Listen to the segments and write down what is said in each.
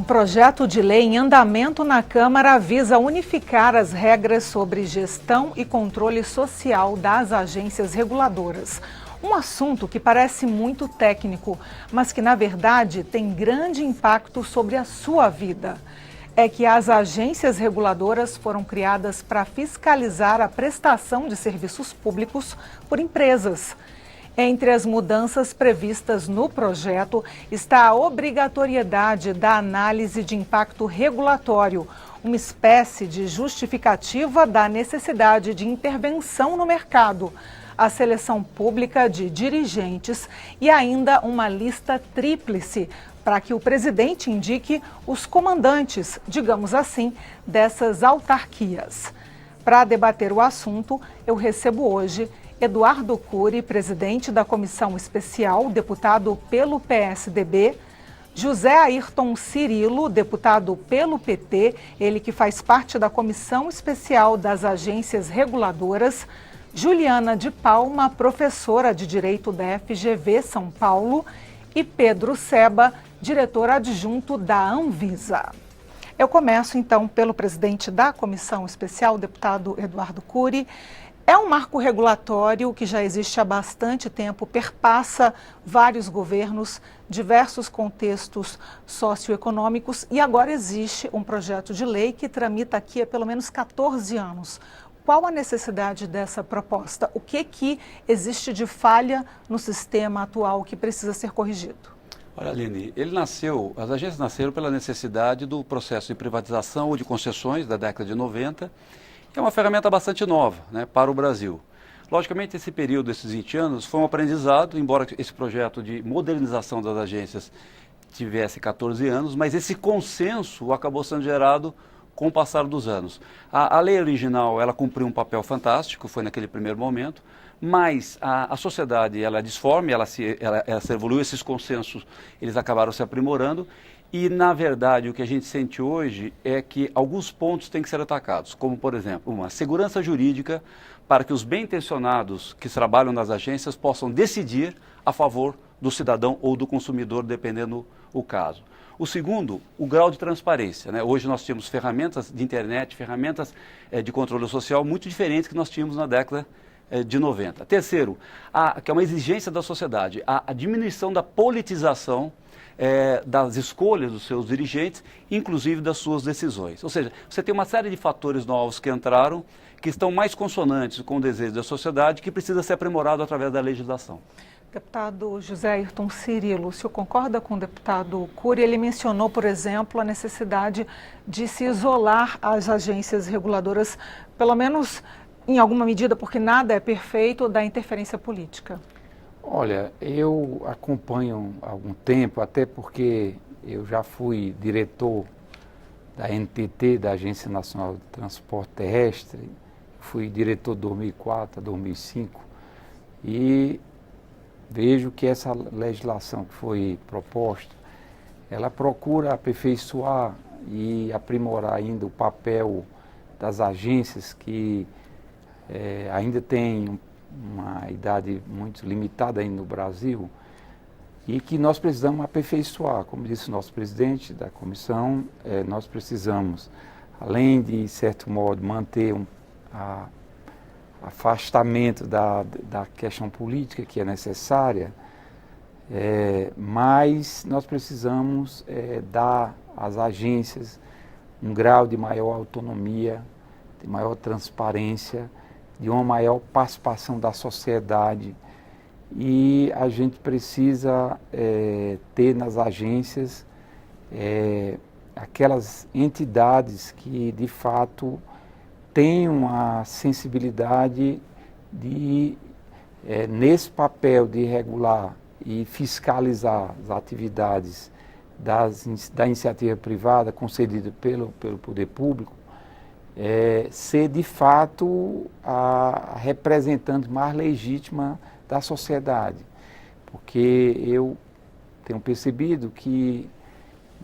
projeto de lei em andamento na Câmara visa unificar as regras sobre gestão e controle social das agências reguladoras. Um assunto que parece muito técnico, mas que, na verdade, tem grande impacto sobre a sua vida. É que as agências reguladoras foram criadas para fiscalizar a prestação de serviços públicos por empresas. Entre as mudanças previstas no projeto está a obrigatoriedade da análise de impacto regulatório, uma espécie de justificativa da necessidade de intervenção no mercado, a seleção pública de dirigentes e ainda uma lista tríplice para que o presidente indique os comandantes, digamos assim, dessas autarquias. Para debater o assunto, eu recebo hoje Eduardo Cury, presidente da Comissão Especial, deputado pelo PSDB, José Ayrton Cirilo, deputado pelo PT, ele que faz parte da Comissão Especial das Agências Reguladoras, Juliana de Palma, professora de Direito da FGV São Paulo, e Pedro Seba, diretor adjunto da Anvisa. Eu começo então pelo presidente da Comissão Especial, deputado Eduardo Cury. É um marco regulatório que já existe há bastante tempo, perpassa vários governos, diversos contextos socioeconômicos e agora existe um projeto de lei que tramita aqui há pelo menos 14 anos. Qual a necessidade dessa proposta? O que existe de falha no sistema atual que precisa ser corrigido? Olha, Aline, as agências nasceram pela necessidade do processo de privatização ou de concessões da década de 90, que é uma ferramenta bastante nova, né, para o Brasil. Logicamente, esse período, esses 20 anos, foi um aprendizado, embora esse projeto de modernização das agências tivesse 14 anos, mas esse consenso acabou sendo gerado com o passar dos anos. A lei original, ela cumpriu um papel fantástico, foi naquele primeiro momento, mas a sociedade, ela é disforme, ela se evoluiu, esses consensos, eles acabaram se aprimorando, e, na verdade, o que a gente sente hoje é que alguns pontos têm que ser atacados, como, por exemplo, uma segurança jurídica para que os bem-intencionados que trabalham nas agências possam decidir a favor do cidadão ou do consumidor, dependendo o caso. O segundo, o grau de transparência, né? Hoje nós temos ferramentas de internet, ferramentas de controle social muito diferentes que nós tínhamos na década de 90. Terceiro, que é uma exigência da sociedade, a diminuição da politização das escolhas dos seus dirigentes, inclusive das suas decisões. Ou seja, você tem uma série de fatores novos que entraram, que estão mais consonantes com o desejo da sociedade, que precisa ser aprimorado através da legislação. Deputado José Ayrton Cirilo, o senhor concorda com o deputado Cury? Ele mencionou, por exemplo, a necessidade de se isolar as agências reguladoras, pelo menos em alguma medida, porque nada é perfeito, da interferência política. Olha, eu acompanho há algum tempo, até porque eu já fui diretor da NTT, da Agência Nacional de Transporte Terrestre, fui diretor de 2004 a 2005, e vejo que essa legislação que foi proposta, ela procura aperfeiçoar e aprimorar ainda o papel das agências que ainda têm uma idade muito limitada ainda no Brasil e que nós precisamos aperfeiçoar. Como disse o nosso presidente da comissão, nós precisamos, além de, certo modo, manter afastamento da questão política que é necessária, mas nós precisamos dar às agências um grau de maior autonomia, de maior transparência, de uma maior participação da sociedade, e a gente precisa ter nas agências aquelas entidades que de fato tenham a sensibilidade de, nesse papel de regular e fiscalizar as atividades da iniciativa privada concedida pelo poder público, ser de fato a representante mais legítima da sociedade. Porque eu tenho percebido que,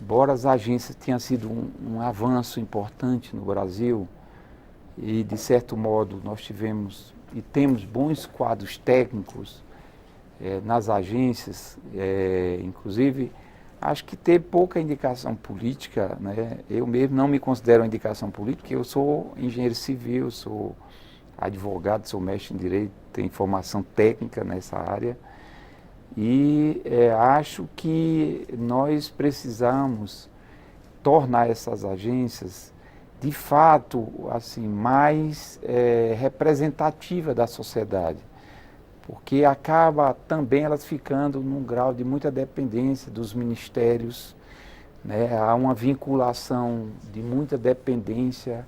embora as agências tenham sido um avanço importante no Brasil, e de certo modo nós tivemos e temos bons quadros técnicos nas agências, inclusive Acho que ter pouca indicação política, né? Eu mesmo não me considero uma indicação política, porque eu sou engenheiro civil, sou advogado, sou mestre em direito, tenho formação técnica nessa área. E acho que nós precisamos tornar essas agências, de fato, assim, mais representativas da sociedade, porque acaba também elas ficando num grau de muita dependência dos ministérios, né? Há uma vinculação de muita dependência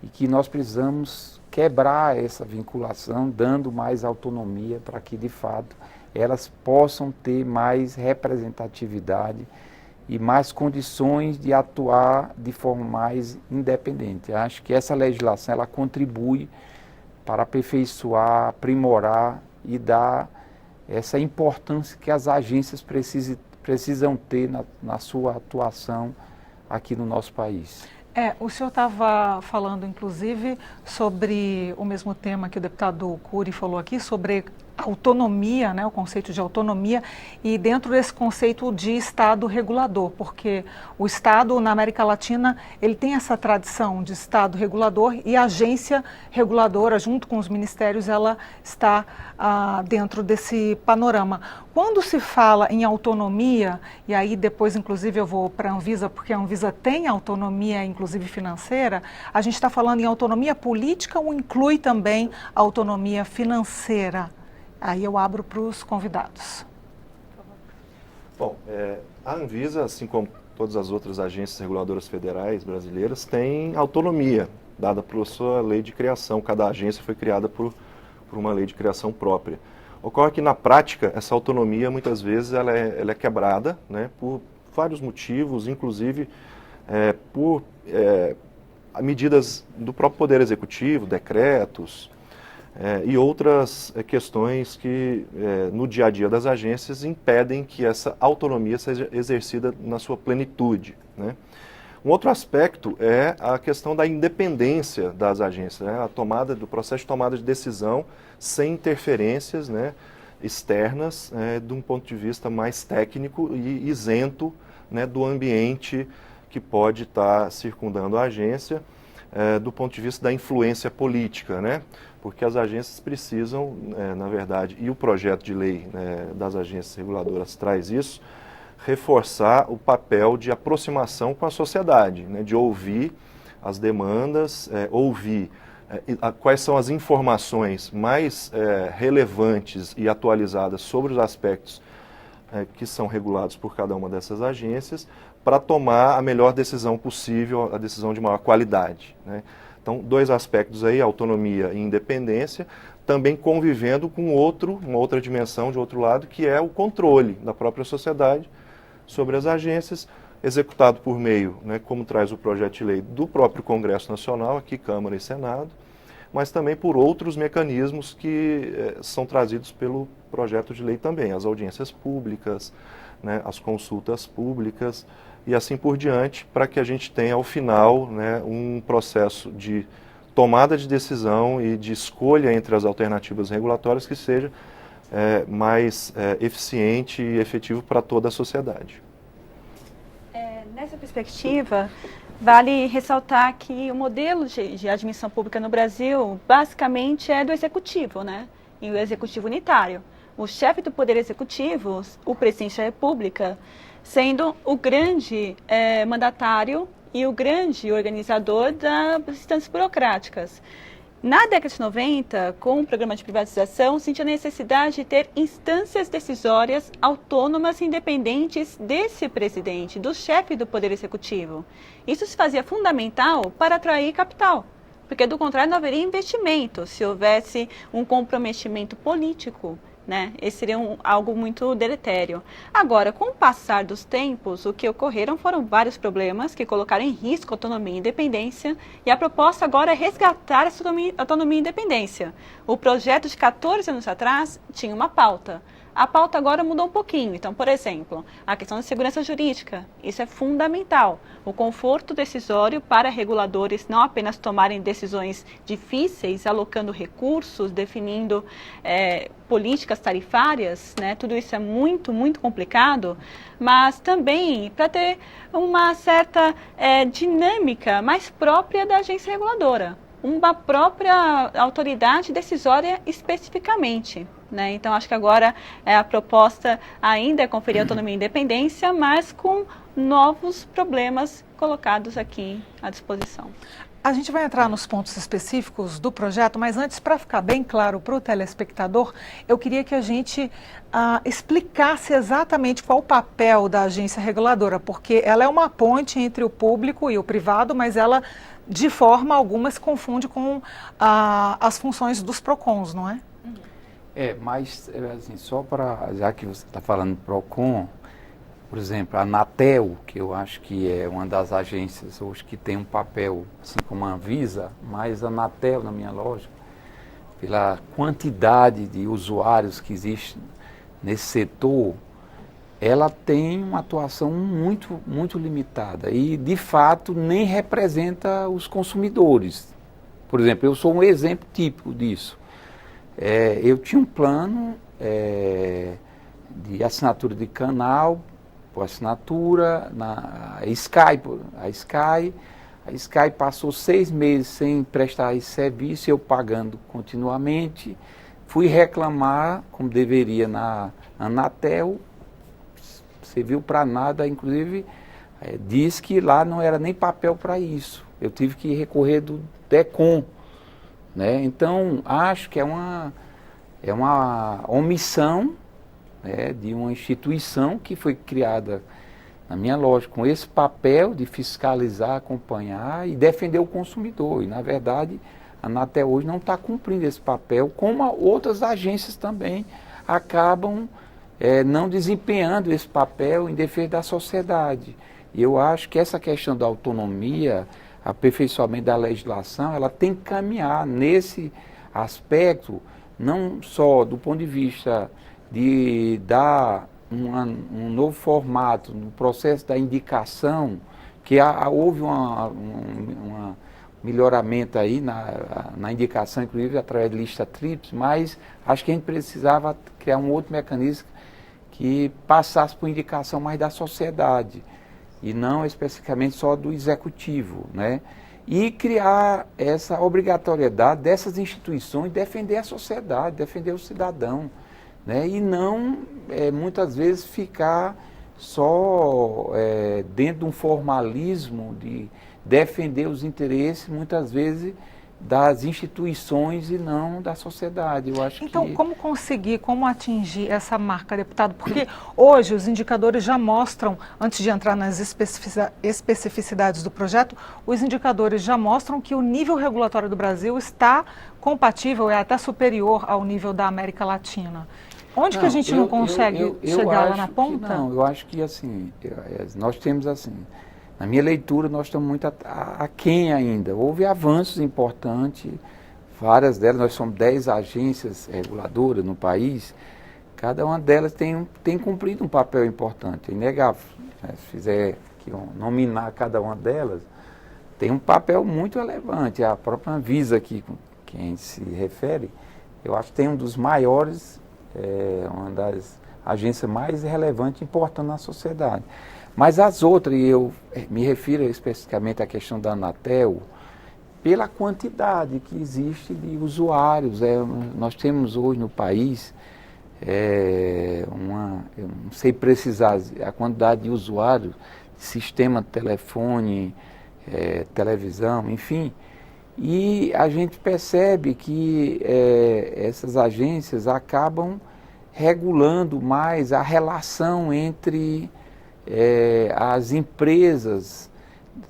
e que nós precisamos quebrar essa vinculação, dando mais autonomia para que, de fato, elas possam ter mais representatividade e mais condições de atuar de forma mais independente. Eu acho que essa legislação ela contribui para aperfeiçoar, aprimorar e dar essa importância que as agências precisam ter na sua atuação aqui no nosso país. O senhor estava falando, inclusive, sobre o mesmo tema que o deputado Cury falou aqui, sobre autonomia, né, o conceito de autonomia, e dentro desse conceito de Estado regulador, porque o Estado na América Latina, ele tem essa tradição de Estado regulador e a agência reguladora, junto com os ministérios, ela está dentro desse panorama. Quando se fala em autonomia, e aí depois inclusive eu vou para a Anvisa, porque a Anvisa tem autonomia inclusive financeira, a gente está falando em autonomia política ou inclui também a autonomia financeira? Aí eu abro para os convidados. Bom, a Anvisa, assim como todas as outras agências reguladoras federais brasileiras, tem autonomia dada por sua lei de criação. Cada agência foi criada por uma lei de criação própria. Ocorre que, na prática, essa autonomia, muitas vezes, ela é quebrada, né, por vários motivos, inclusive por medidas do próprio Poder Executivo, decretos, e outras questões que, no dia a dia das agências, impedem que essa autonomia seja exercida na sua plenitude, né? Um outro aspecto é a questão da independência das agências, né? Do processo de tomada de decisão sem interferências, né, externas, de um ponto de vista mais técnico e isento, né, do ambiente que pode estar circundando a agência, do ponto de vista da influência política, né? Porque as agências precisam, na verdade, e o projeto de lei, né, das agências reguladoras traz isso, reforçar o papel de aproximação com a sociedade, né, de ouvir as demandas, ouvir quais são as informações mais relevantes e atualizadas sobre os aspectos que são regulados por cada uma dessas agências, para tomar a melhor decisão possível, a decisão de maior qualidade, né? Então, dois aspectos aí, autonomia e independência, também convivendo com uma outra dimensão de outro lado, que é o controle da própria sociedade sobre as agências, executado por meio, né, como traz o projeto de lei, do próprio Congresso Nacional, aqui Câmara e Senado, mas também por outros mecanismos que são trazidos pelo projeto de lei também, as audiências públicas, né, as consultas públicas, e assim por diante, para que a gente tenha, ao final, né, um processo de tomada de decisão e de escolha entre as alternativas regulatórias que seja mais eficiente e efetivo para toda a sociedade. Nessa perspectiva, vale ressaltar que o modelo de admissão pública no Brasil, basicamente, é do Executivo, né? E o Executivo unitário. O chefe do Poder Executivo, o Presidente da República, sendo o grande mandatário e o grande organizador das instâncias burocráticas. Na década de 90, com o programa de privatização, sentiu a necessidade de ter instâncias decisórias autônomas e independentes desse presidente, do chefe do Poder Executivo. Isso se fazia fundamental para atrair capital, porque do contrário não haveria investimento se houvesse um comprometimento político, né? Esse seria algo muito deletério. Agora, com o passar dos tempos, o que ocorreram foram vários problemas que colocaram em risco a autonomia e independência, e a proposta agora é resgatar essa autonomia e independência. O projeto de 14 anos atrás tinha uma pauta. A pauta agora mudou um pouquinho. Então, por exemplo, a questão da segurança jurídica, isso é fundamental. O conforto decisório para reguladores não apenas tomarem decisões difíceis, alocando recursos, definindo políticas tarifárias, né? Tudo isso é muito, muito complicado, mas também para ter uma certa dinâmica mais própria da agência reguladora, uma própria autoridade decisória especificamente. Né? Então, acho que agora a proposta ainda é conferir autonomia e independência, mas com novos problemas colocados aqui à disposição. A gente vai entrar nos pontos específicos do projeto, mas antes, para ficar bem claro para o telespectador, eu queria que a gente explicasse exatamente qual o papel da agência reguladora, porque ela é uma ponte entre o público e o privado, mas ela, de forma alguma, se confunde com as funções dos PROCONs, não é? Mas assim, só para, já que você está falando PROCON, por exemplo, a Anatel, que eu acho que é uma das agências hoje que tem um papel, assim como a Anvisa, mas a Anatel, na minha lógica, pela quantidade de usuários que existe nesse setor, ela tem uma atuação muito, muito limitada e, de fato, nem representa os consumidores. Por exemplo, eu sou um exemplo típico disso. Eu tinha um plano de assinatura de canal, por assinatura, a Sky passou 6 meses sem prestar esse serviço, eu pagando continuamente, fui reclamar, como deveria, na Anatel, serviu para nada, inclusive disse que lá não era nem papel para isso, eu tive que recorrer do DECOM. Né? Então, acho que é uma omissão, né, de uma instituição que foi criada, na minha lógica, com esse papel de fiscalizar, acompanhar e defender o consumidor. E, na verdade, a Anatel hoje não está cumprindo esse papel, como outras agências também acabam não desempenhando esse papel em defesa da sociedade. E eu acho que essa questão da autonomia, aperfeiçoamento da legislação, ela tem que caminhar nesse aspecto, não só do ponto de vista de dar um novo formato no processo da indicação, que houve um melhoramento aí na indicação, inclusive através de lista tríplice, mas acho que a gente precisava criar um outro mecanismo que passasse por indicação mais da sociedade, e não especificamente só do executivo, né? E criar essa obrigatoriedade dessas instituições defender a sociedade, defender o cidadão, né? E não, muitas vezes, ficar só dentro de um formalismo de defender os interesses, muitas vezes, das instituições e não da sociedade. Eu acho então, como atingir essa marca, deputado? Porque hoje os indicadores já mostram, antes de entrar nas especificidades do projeto, os indicadores já mostram que o nível regulatório do Brasil está compatível, é até superior ao nível da América Latina. Onde que a gente não consegue chegar lá na ponta? Não, eu acho que assim, nós temos assim, na minha leitura nós estamos muito aquém ainda. Houve avanços importantes, várias delas, nós somos 10 agências reguladoras no país, cada uma delas tem cumprido um papel importante, é inegável. Se fizer aqui nominar cada uma delas, tem um papel muito relevante. A própria Anvisa, aqui, com quem se refere, eu acho que tem um dos maiores, uma das agências mais relevantes e importantes na sociedade. Mas as outras, e eu me refiro especificamente à questão da Anatel, pela quantidade que existe de usuários. Nós temos hoje no país, eu não sei precisar a quantidade de usuários, sistema de telefone, televisão, enfim. E a gente percebe que essas agências acabam regulando mais a relação entre as empresas,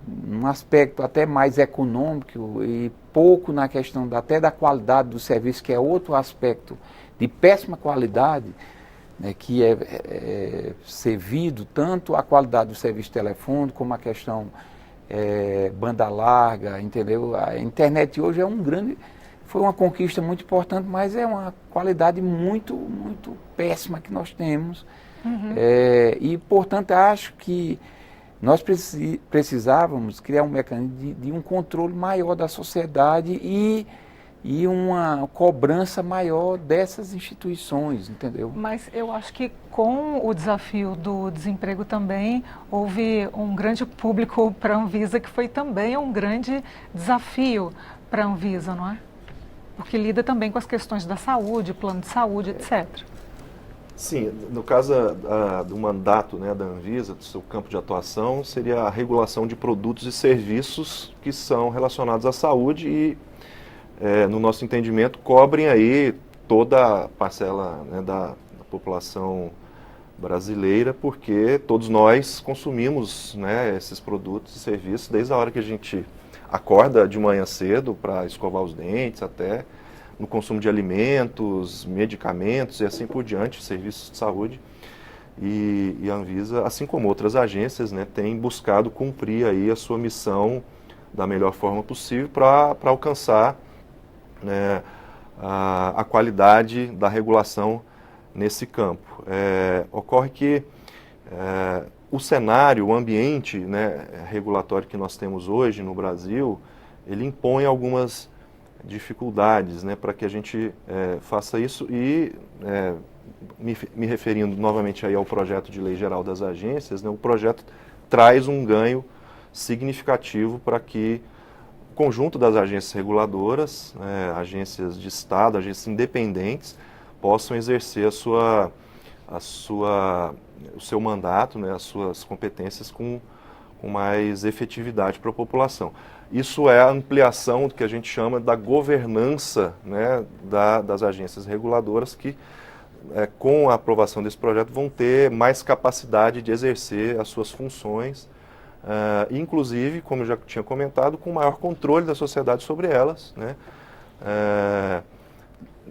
num aspecto até mais econômico e pouco na questão até da qualidade do serviço, que é outro aspecto de péssima qualidade, né, que é servido tanto a qualidade do serviço telefônico como a questão banda larga, entendeu? A internet hoje é um grande foi uma conquista muito importante, mas é uma qualidade muito, muito péssima que nós temos. E, portanto, acho que nós precisávamos criar um mecanismo de um controle maior da sociedade e uma cobrança maior dessas instituições, entendeu? Mas eu acho que com o desafio do desemprego também houve um grande público para a Anvisa, que foi também um grande desafio para a Anvisa, não é? Porque lida também com as questões da saúde, plano de saúde, etc. Sim, no caso do mandato, né, da Anvisa, do seu campo de atuação, seria a regulação de produtos e serviços que são relacionados à saúde e, no nosso entendimento, cobrem aí toda a parcela, né, da população brasileira, porque todos nós consumimos, né, esses produtos e serviços desde a hora que a gente acorda de manhã cedo para escovar os dentes, até no consumo de alimentos, medicamentos e assim por diante, serviços de saúde. E a Anvisa, assim como outras agências, né, tem buscado cumprir aí a sua missão da melhor forma possível para alcançar, né, a qualidade da regulação nesse campo. Ocorre que o cenário, o ambiente, né, regulatório que nós temos hoje no Brasil, ele impõe algumas dificuldades, né, para que a gente faça isso e, me referindo novamente aí ao projeto de lei geral das agências, né, o projeto traz um ganho significativo para que o conjunto das agências reguladoras, agências de Estado, agências independentes, possam exercer o seu mandato, né, as suas competências com mais efetividade para a população. Isso é a ampliação do que a gente chama da governança, né, das agências reguladoras que, com a aprovação desse projeto, vão ter mais capacidade de exercer as suas funções, inclusive, como eu já tinha comentado, com maior controle da sociedade sobre elas, né,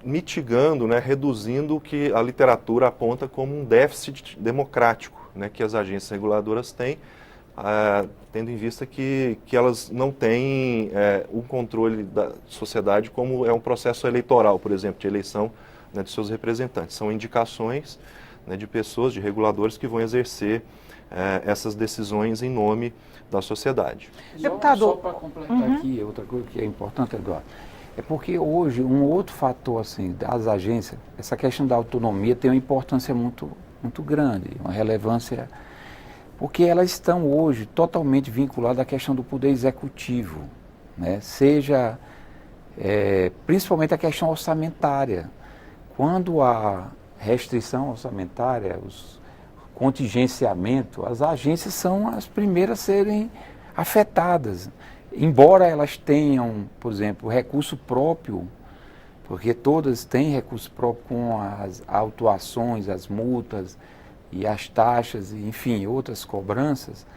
mitigando, né, reduzindo o que a literatura aponta como um déficit democrático, né, que as agências reguladoras têm, tendo em vista que elas não têm o controle da sociedade como é um processo eleitoral, por exemplo, de eleição, né, de seus representantes. São indicações, né, de pessoas, de reguladores que vão exercer essas decisões em nome da sociedade. Deputado, só para completar aqui, outra coisa que é importante, Eduardo, é porque hoje um outro fator assim das agências, essa questão da autonomia tem uma importância muito, muito grande, uma relevância, porque elas estão hoje totalmente vinculadas à questão do poder executivo, né? Seja, principalmente a questão orçamentária. Quando há restrição orçamentária, o contingenciamento, as agências são as primeiras a serem afetadas. Embora elas tenham, por exemplo, recurso próprio, porque todas têm recurso próprio com as autuações, as multas e as taxas, e, enfim, outras cobranças,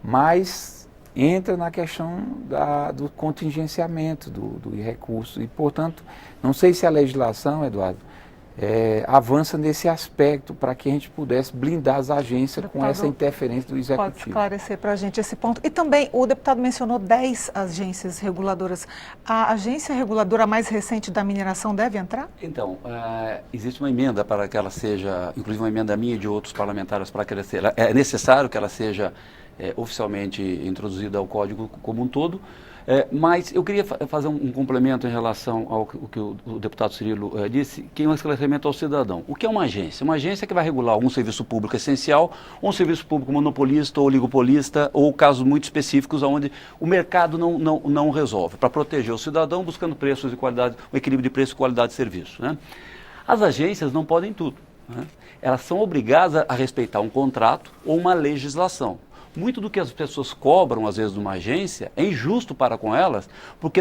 mas entra na questão do contingenciamento do recurso. E, portanto, não sei se a legislação, Eduardo, avança nesse aspecto para que a gente pudesse blindar as agências com essa interferência do executivo. Pode esclarecer para a gente esse ponto. E também o deputado mencionou 10 agências reguladoras. A agência reguladora mais recente da mineração deve entrar? Então, existe uma emenda para que ela seja, inclusive uma emenda minha e de outros parlamentares para que ela seja, é necessário que ela seja oficialmente introduzida ao Código como um todo. Mas eu queria fazer um complemento em relação ao que o deputado Cirilo disse, que é um esclarecimento ao cidadão. O que é uma agência? Uma agência que vai regular um serviço público essencial, um serviço público monopolista ou oligopolista, ou casos muito específicos onde o mercado não resolve, para proteger o cidadão buscando preços e qualidade, um equilíbrio de preço e qualidade de serviço, né? As agências não podem tudo, né? Elas são obrigadas a respeitar um contrato ou uma legislação. Muito do que as pessoas cobram, às vezes, de uma agência, é injusto para com elas, porque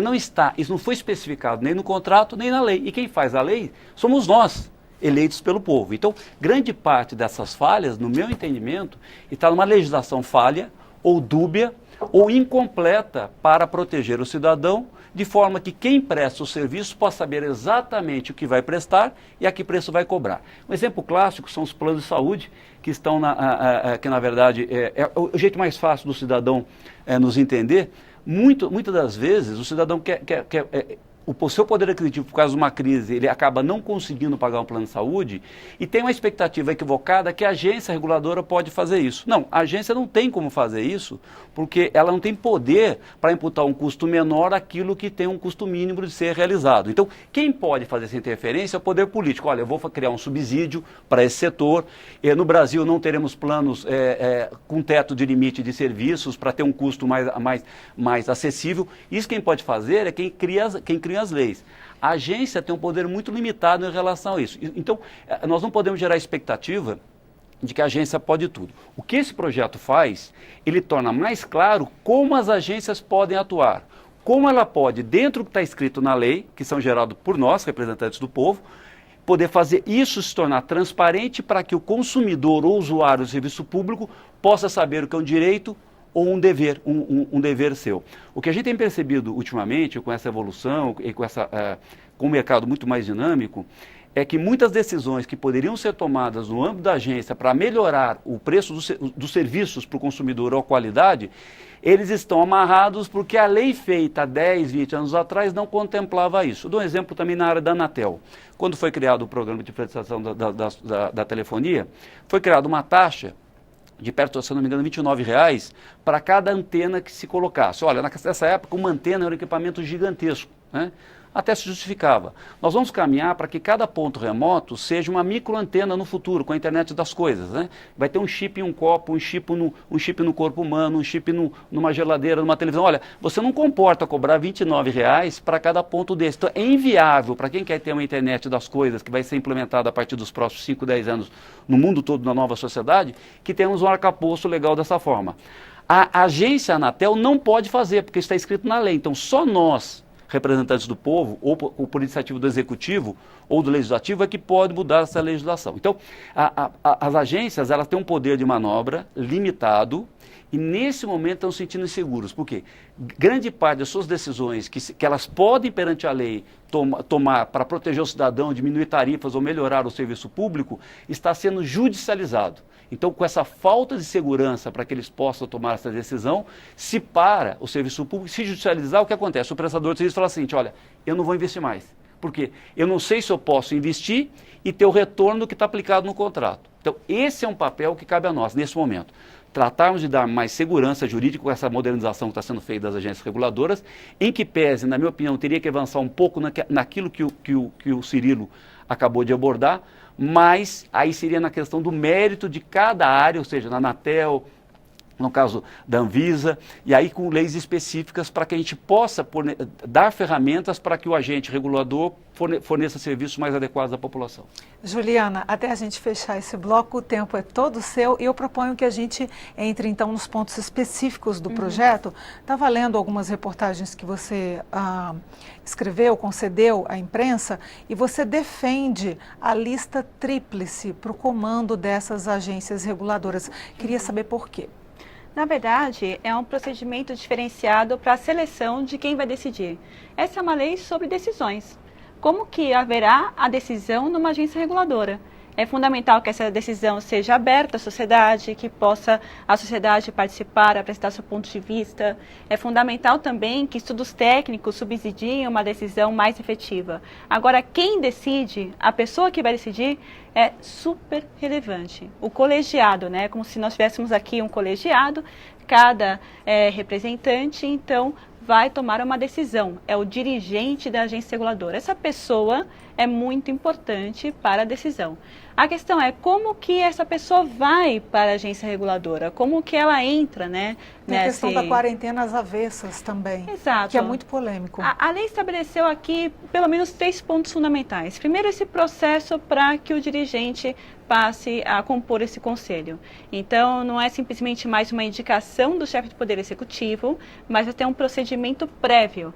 isso não foi especificado nem no contrato, nem na lei. E quem faz a lei somos nós, eleitos pelo povo. Então, grande parte dessas falhas, no meu entendimento, está numa legislação falha, ou dúbia, ou incompleta para proteger o cidadão, de forma que quem presta o serviço possa saber exatamente o que vai prestar e a que preço vai cobrar. Um exemplo clássico são os planos de saúde, que estão, que na verdade é o jeito mais fácil do cidadão nos entender. Muitas das vezes o cidadão quer o seu poder aquisitivo, por causa de uma crise, ele acaba não conseguindo pagar um plano de saúde, e tem uma expectativa equivocada que a agência reguladora pode fazer isso. Não, a agência não tem como fazer isso, porque ela não tem poder para imputar um custo menor àquilo que tem um custo mínimo de ser realizado. Então, quem pode fazer essa interferência é o poder político. Olha, eu vou criar um subsídio para esse setor, no Brasil não teremos planos com teto de limite de serviços para ter um custo mais acessível. Isso quem pode fazer é quem cria as leis. A agência tem um poder muito limitado em relação a isso. Então, nós não podemos gerar expectativa de que a agência pode tudo. O que esse projeto faz, ele torna mais claro como as agências podem atuar. Como ela pode, dentro do que está escrito na lei, que são gerados por nós, representantes do povo, poder fazer isso se tornar transparente para que o consumidor ou usuário do serviço público possa saber o que é um direito ou um dever, um dever seu. O que a gente tem percebido ultimamente, com essa evolução e com o mercado muito mais dinâmico, é que muitas decisões que poderiam ser tomadas no âmbito da agência para melhorar o preço dos serviços para o consumidor ou a qualidade, eles estão amarrados porque a lei feita há 10, 20 anos atrás não contemplava isso. Eu dou um exemplo também na área da Anatel. Quando foi criado o programa de prestação da telefonia, foi criada uma taxa de perto, se não me engano, R$29 para cada antena que se colocasse. Olha, nessa época uma antena era um equipamento gigantesco, né? Até se justificava. Nós vamos caminhar para que cada ponto remoto seja uma microantena no futuro, com a internet das coisas, né? Vai ter um chip em um copo, um chip no corpo humano, um chip numa geladeira, numa televisão. Olha, você não comporta cobrar R$29 para cada ponto desse. Então é inviável para quem quer ter uma internet das coisas que vai ser implementada a partir dos próximos 5, 10 anos no mundo todo, na nova sociedade, que tenhamos um arcabouço legal dessa forma. A agência Anatel não pode fazer, porque está escrito na lei. Então só nós, representantes do povo, ou por iniciativa do Executivo ou do Legislativo, é que pode mudar essa legislação. Então, as agências, elas têm um poder de manobra limitado e, nesse momento, estão se sentindo inseguros. Por quê? Grande parte das suas decisões que elas podem, perante a lei, tomar para proteger o cidadão, diminuir tarifas ou melhorar o serviço público, está sendo judicializado. Então, com essa falta de segurança para que eles possam tomar essa decisão, se para o serviço público, se judicializar, o que acontece? O prestador de serviço fala assim, olha, eu não vou investir mais. Por quê? Eu não sei se eu posso investir e ter o retorno que está aplicado no contrato. Então, esse é um papel que cabe a nós, nesse momento. Tratarmos de dar mais segurança jurídica com essa modernização que está sendo feita das agências reguladoras, em que pese, na minha opinião, teria que avançar um pouco naquilo que o Cirilo acabou de abordar, mas aí seria na questão do mérito de cada área, ou seja, na Anatel, no caso da Anvisa, e aí com leis específicas para que a gente possa dar ferramentas para que o agente regulador forneça serviços mais adequados à população. Juliana, até a gente fechar esse bloco, o tempo é todo seu e eu proponho que a gente entre então nos pontos específicos do projeto. Estava lendo algumas reportagens que você escreveu, concedeu à imprensa e você defende a lista tríplice para o comando dessas agências reguladoras. Queria saber por quê. Na verdade, é um procedimento diferenciado para a seleção de quem vai decidir. Essa é uma lei sobre decisões. Como que haverá a decisão numa agência reguladora? É fundamental que essa decisão seja aberta à sociedade, que possa a sociedade participar, apresentar seu ponto de vista. É fundamental também que estudos técnicos subsidiem uma decisão mais efetiva. Agora, quem decide, a pessoa que vai decidir, é super relevante. O colegiado, né? Como se nós tivéssemos aqui um colegiado, cada representante, então, vai tomar uma decisão. É o dirigente da agência reguladora. Essa pessoa é muito importante para a decisão. A questão é como que essa pessoa vai para a agência reguladora, como que ela entra, né? Tem a questão da quarentena às avessas também, exato, que é muito polêmico. A lei estabeleceu aqui pelo menos 3 pontos fundamentais. Primeiro, esse processo para que o dirigente passe a compor esse conselho. Então, não é simplesmente mais uma indicação do chefe do Poder Executivo, mas vai ter um procedimento prévio.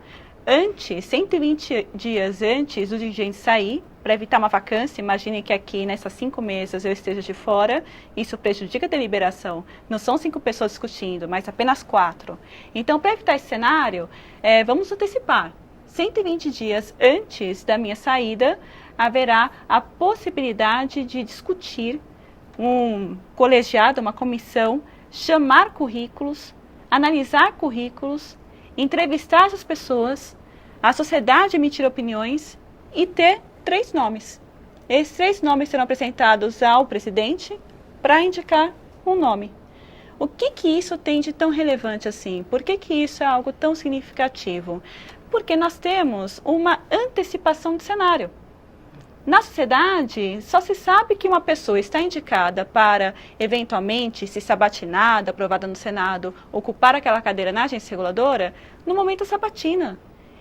120 dias antes do dirigente sair, para evitar uma vacância, imagine que aqui nessas 5 mesas eu esteja de fora, isso prejudica a deliberação. Não são 5 pessoas discutindo, mas apenas 4. Então, para evitar esse cenário, vamos antecipar. 120 dias antes da minha saída, haverá a possibilidade de discutir um colegiado, uma comissão, chamar currículos, analisar currículos, entrevistar essas pessoas, a sociedade emitir opiniões e ter 3 nomes. Esses 3 nomes serão apresentados ao presidente para indicar um nome. O que isso tem de tão relevante assim? Por que isso é algo tão significativo? Porque nós temos uma antecipação de cenário. Na sociedade, só se sabe que uma pessoa está indicada para, eventualmente, se sabatinada, aprovada no Senado, ocupar aquela cadeira na agência reguladora, no momento da sabatina.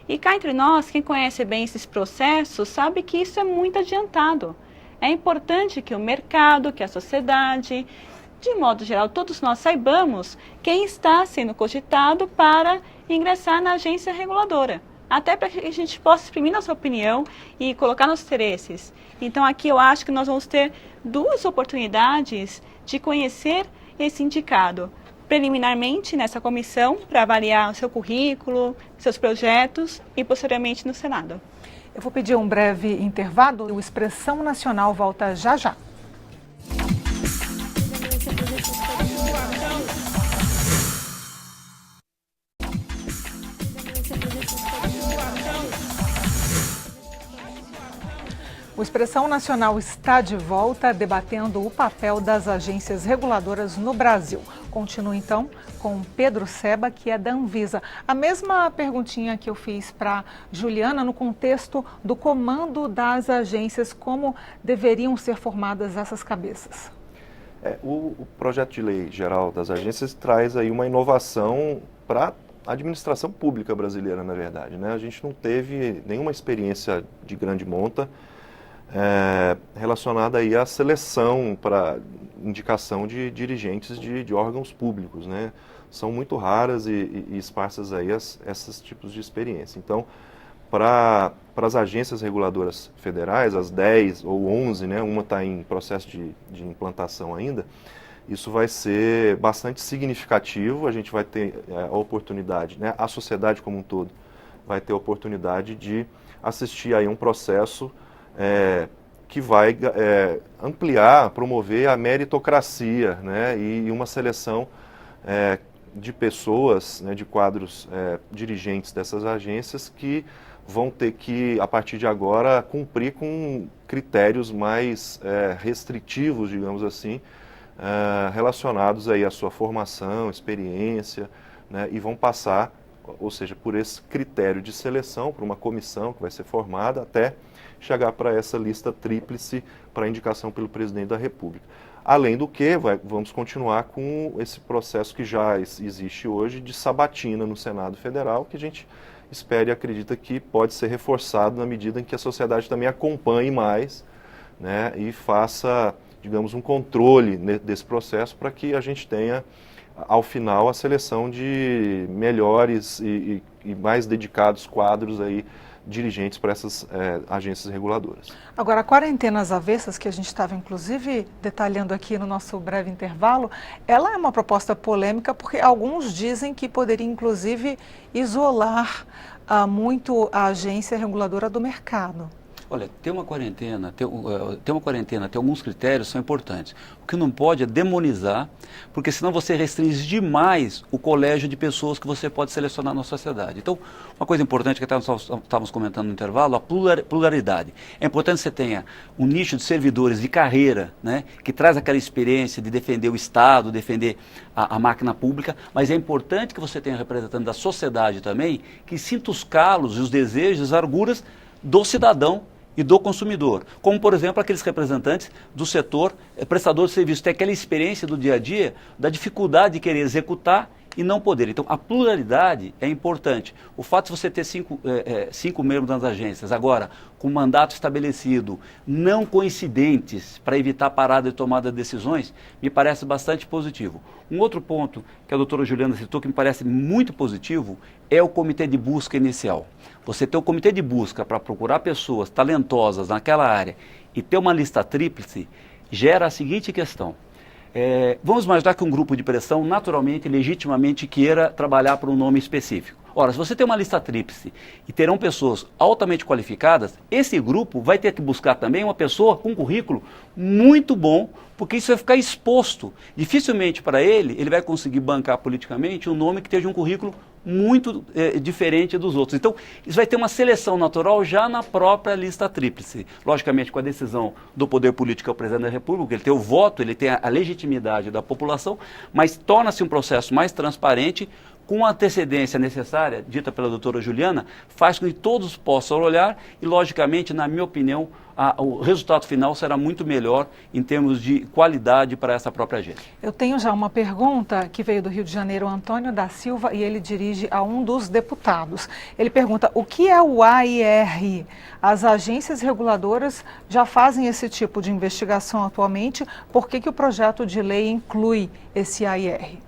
E cá entre nós, quem conhece bem esses processos, sabe que isso é muito adiantado. É importante que o mercado, que a sociedade, de modo geral, todos nós saibamos quem está sendo cogitado para ingressar na agência reguladora. Até para que a gente possa exprimir nossa opinião e colocar nossos interesses. Então, aqui eu acho que nós vamos ter 2 oportunidades de conhecer esse indicado. Preliminarmente, nessa comissão, para avaliar o seu currículo, seus projetos e, posteriormente, no Senado. Eu vou pedir um breve intervalo. O Expressão Nacional volta já já. O Expressão Nacional está de volta debatendo o papel das agências reguladoras no Brasil. Continuo então com Pedro Seba, que é da Anvisa. A mesma perguntinha que eu fiz para Juliana no contexto do comando das agências, como deveriam ser formadas essas cabeças? O projeto de lei geral das agências traz aí uma inovação para a administração pública brasileira, na verdade, né? A gente não teve nenhuma experiência de grande monta relacionada aí à seleção para indicação de dirigentes de órgãos públicos, né? São muito raras e esparsas aí esses tipos de experiência. Então, para as agências reguladoras federais, as 10 ou 11, né? Uma está em processo de implantação ainda, isso vai ser bastante significativo. A gente vai ter a oportunidade, né? A sociedade como um todo vai ter a oportunidade de assistir aí um processo que vai ampliar, promover a meritocracia, né, e uma seleção de pessoas, né, de quadros dirigentes dessas agências que vão ter que, a partir de agora, cumprir com critérios mais restritivos, digamos assim, relacionados aí à sua formação, experiência, né, e vão passar, ou seja, por esse critério de seleção, por uma comissão que vai ser formada até chegar para essa lista tríplice para indicação pelo presidente da República. Além do que, vamos continuar com esse processo que já existe hoje de sabatina no Senado Federal, que a gente espera e acredita que pode ser reforçado na medida em que a sociedade também acompanhe mais, né, e faça, digamos, um controle desse processo para que a gente tenha, ao final, a seleção de melhores e mais dedicados quadros aí, dirigentes para essas agências reguladoras. Agora, a quarentena às avessas, que a gente estava inclusive detalhando aqui no nosso breve intervalo, ela é uma proposta polêmica porque alguns dizem que poderia inclusive isolar muito a agência reguladora do mercado. Olha, ter uma quarentena, ter alguns critérios são importantes. O que não pode é demonizar, porque senão você restringe demais o colégio de pessoas que você pode selecionar na sociedade. Então, uma coisa importante que até nós estávamos comentando no intervalo, a pluralidade. É importante que você tenha um nicho de servidores de carreira, né, que traz aquela experiência de defender o Estado, defender a máquina pública, mas é importante que você tenha representante da sociedade também, que sinta os calos e os desejos, as arguras do cidadão e do consumidor, como por exemplo aqueles representantes do setor prestador de serviço, tem aquela experiência do dia a dia, da dificuldade de querer executar e não poder. Então a pluralidade é importante. O fato de você ter cinco membros nas agências, agora com mandato estabelecido, não coincidentes, para evitar parada e tomada de decisões, me parece bastante positivo. Um outro ponto que a doutora Juliana citou, que me parece muito positivo, é o comitê de busca inicial. Você ter o comitê de busca para procurar pessoas talentosas naquela área e ter uma lista tríplice, gera a seguinte questão. Vamos imaginar que um grupo de pressão naturalmente, legitimamente queira trabalhar por um nome específico. Ora, se você tem uma lista tríplice e terão pessoas altamente qualificadas, esse grupo vai ter que buscar também uma pessoa com um currículo muito bom, porque isso vai ficar exposto. Dificilmente para ele vai conseguir bancar politicamente um nome que tenha um currículo muito diferente dos outros. Então, isso vai ter uma seleção natural já na própria lista tríplice. Logicamente, com a decisão do poder político, que é o presidente da República, ele tem o voto, ele tem a legitimidade da população, mas torna-se um processo mais transparente, com a antecedência necessária, dita pela doutora Juliana, faz com que todos possam olhar e, logicamente, na minha opinião, o resultado final será muito melhor em termos de qualidade para essa própria agência. Eu tenho já uma pergunta que veio do Rio de Janeiro, Antônio da Silva, e ele dirige a um dos deputados. Ele pergunta: o que é o AIR? As agências reguladoras já fazem esse tipo de investigação atualmente, por que o projeto de lei inclui esse AIR?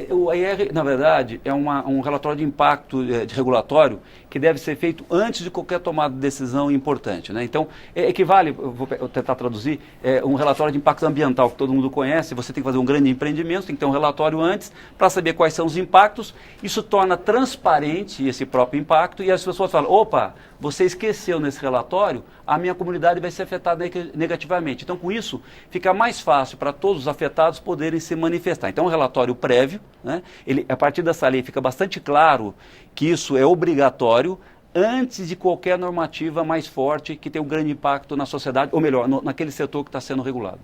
O AIR, na verdade, é um relatório de impacto de regulatório que deve ser feito antes de qualquer tomada de decisão importante, né? Então, equivale, eu vou tentar traduzir, um relatório de impacto ambiental que todo mundo conhece. Você tem que fazer um grande empreendimento, tem que ter um relatório antes para saber quais são os impactos. Isso torna transparente esse próprio impacto e as pessoas falam: opa, você esqueceu nesse relatório, a minha comunidade vai ser afetada negativamente. Então, com isso, fica mais fácil para todos os afetados poderem se manifestar. Então, um relatório prévio, né? A partir dessa lei fica bastante claro que isso é obrigatório antes de qualquer normativa mais forte que tem um grande impacto na sociedade, ou melhor, naquele setor que está sendo regulado.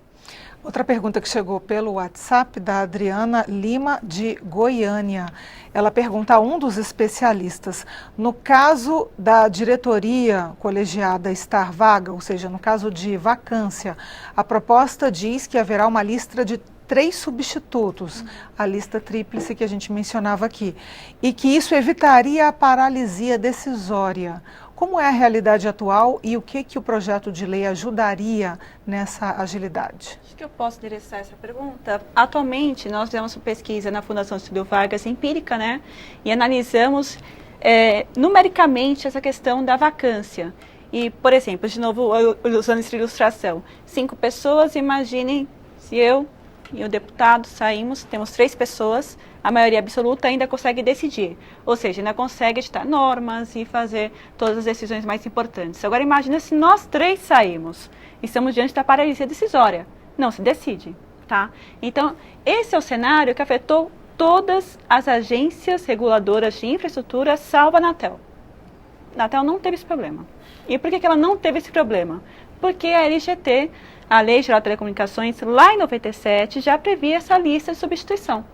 Outra pergunta que chegou pelo WhatsApp da Adriana Lima, de Goiânia. Ela pergunta a um dos especialistas: no caso da diretoria colegiada estar vaga, ou seja, no caso de vacância, a proposta diz que haverá uma lista de 3 substitutos, a lista tríplice que a gente mencionava aqui, e que isso evitaria a paralisia decisória. Como é a realidade atual e o que o projeto de lei ajudaria nessa agilidade? Acho que eu posso endereçar essa pergunta. Atualmente, nós fizemos uma pesquisa na Fundação Estúdio Vargas empírica, né? E analisamos numericamente essa questão da vacância. E, por exemplo, de novo, usando essa ilustração, 5 pessoas, imaginem se eu e o deputado saímos, temos 3 pessoas, a maioria absoluta ainda consegue decidir, ou seja, ainda consegue editar normas e fazer todas as decisões mais importantes. Agora imagina se nós 3 saímos, estamos diante da paralisia decisória, não se decide, tá? Então, esse é o cenário que afetou todas as agências reguladoras de infraestrutura, salvo a Anatel. A Anatel não teve esse problema. E por que ela não teve esse problema? Porque a LGT, a Lei Geral de Telecomunicações, lá em 97, já previa essa lista de substituição.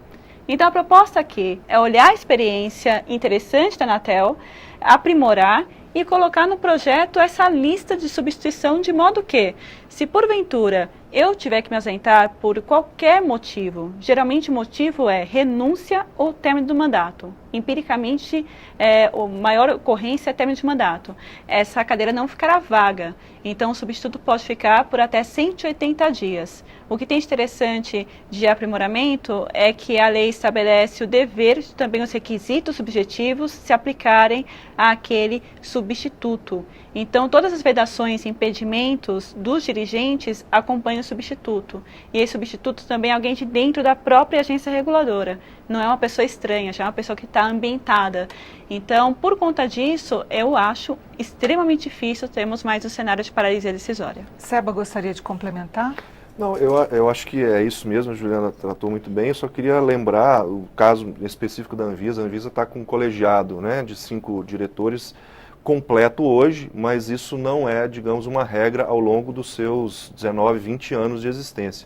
Então, a proposta aqui é olhar a experiência interessante da Anatel, aprimorar e colocar no projeto essa lista de substituição, de modo que, se porventura eu tiver que me ausentar por qualquer motivo, geralmente o motivo é renúncia ou término do mandato. Empiricamente, a maior ocorrência é término de mandato. Essa cadeira não ficará vaga, então o substituto pode ficar por até 180 dias. O que tem de interessante de aprimoramento é que a lei estabelece o dever de também os requisitos subjetivos se aplicarem àquele substituto. Então, todas as vedações e impedimentos dos dirigentes acompanham o substituto. E esse substituto também é alguém de dentro da própria agência reguladora. Não é uma pessoa estranha, já é uma pessoa que está ambientada. Então, por conta disso, eu acho extremamente difícil termos mais um cenário de paralisia decisória. Seba, gostaria de complementar? Não, eu acho que é isso mesmo, a Juliana tratou muito bem. Eu só queria lembrar o caso específico da Anvisa. A Anvisa está com um colegiado, né, de 5 diretores completo hoje, mas isso não é, digamos, uma regra ao longo dos seus 19, 20 anos de existência.